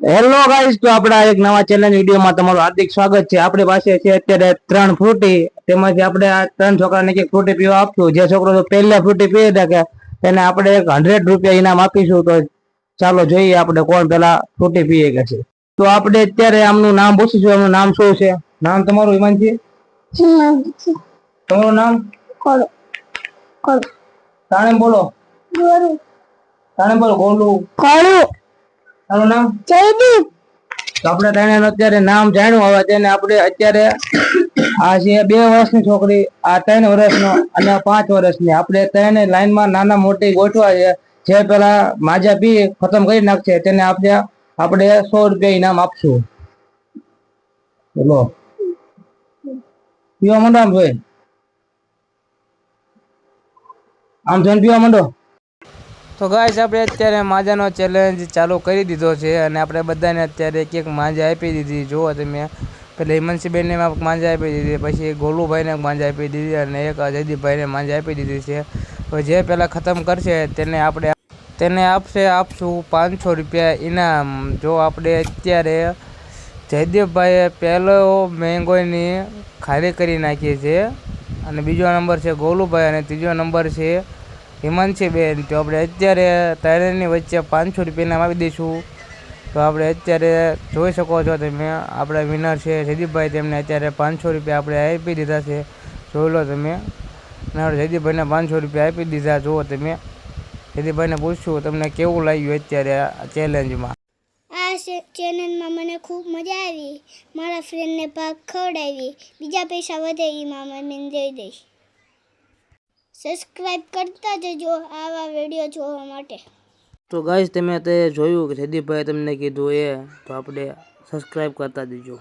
Hello guys, તો આપડા એક નવા ચેલેન્જ વિડીયોમાં તમારું હાર્દિક સ્વાગત છે। આપણી પાસે છે અત્યારે 3 ફ્રૂટી, તેમાંથી આપણે આ 3 છોકરાને એક ફ્રૂટી પીવા આપશું। જે છોકરો તો પહેલા ફ્રૂટી પી શકે તેને આપણે 100 રૂપિયા ઇનામ આપીશું। તો ચાલો જોઈએ આપણે કોણ પેલા ફ્રૂટી પીએ કે છે। તો આપણે અત્યારે આમનું નામ પૂછીશું। એમનું નામ શું છે? નામ તમારું હિમાંશી? તમારું નામ? કોળો કોળો તાણે બોલો। ગોરુ તાણે બોલો। ગોલુ કોળુ તારું નામ? જયદીપ। તો આપણે તેને અત્યારે નામ જાણ્યું। હવે તેને આપણે અત્યારે આ છે 2 વર્ષની છોકરી, આ 3 વર્ષનો અને 5 વર્ષની। આપણે ત્રણે લાઈનમાં નાના મોટી ગોઠવા છે। જે પેલા માજા પી ખતમ કરી નાખશે તેને આપણે 100 રૂપિયા ઇનામ આપશું। બોલો પીવા માંડો। આમ જોઈને પીવા માંડો। તો ગાઈસ આપણે અત્યારે માજાનો ચેલેન્જ ચાલુ કરી દીધો છે અને આપણે બધાને અત્યારે એક માજા આપી દીધી। જુઓ તમે, પેલા હિમાંશીબેનને માજા આપી દીધી, પછી ગોલુભાઈને માજા આપી દીધી અને એક જયદીપભાઈને માજા આપી દીધી છે। તો જે પહેલાં ખતમ કરશે તેને આપશું 500 રૂપિયા ઇનામ। જો આપણે અત્યારે જયદીપભાઈએ પહેલો મેંગોની ખાલી કરી નાખી છે અને બીજો નંબર છે ગોલુભાઈ અને ત્રીજો નંબર છે હિમાંશીબેન। તો આપણે અત્યારે ત્રણેયની વચ્ચે 500 રૂપિયા ઇનામ આપી દઈશું। તો આપણે અત્યારે જોઈ શકો છો તમે, આપણા વિનર છે જયદીપભાઈ, તેમને અત્યારે 500 રૂપિયા આપણે આપી દીધા છે। જોઈ લો તમે, અને આપણે જયદીપભાઈને 500 રૂપિયા આપી દીધા। જુઓ તમે, જયદીપભાઈને પૂછશું તમને કેવું લાગ્યું અત્યારે આ ચેલેન્જમાં। આ ચેલેન્જમાં મને ખૂબ મજા આવી। મારા ફ્રેન્ડને પાક ખવડાવી, બીજા પૈસા વધે એ મામા મમ્મીને દઈ દઈશ। સબસ્ક્રાઈબ કરતા જજો આવા વિડીયો જોવા માટે। તો ગાઈસ તમે અત્યારે જોયું કે જયદીપભાઈ તમને કીધું તો આપણે સબસ્ક્રાઈબ કરતા દેજો।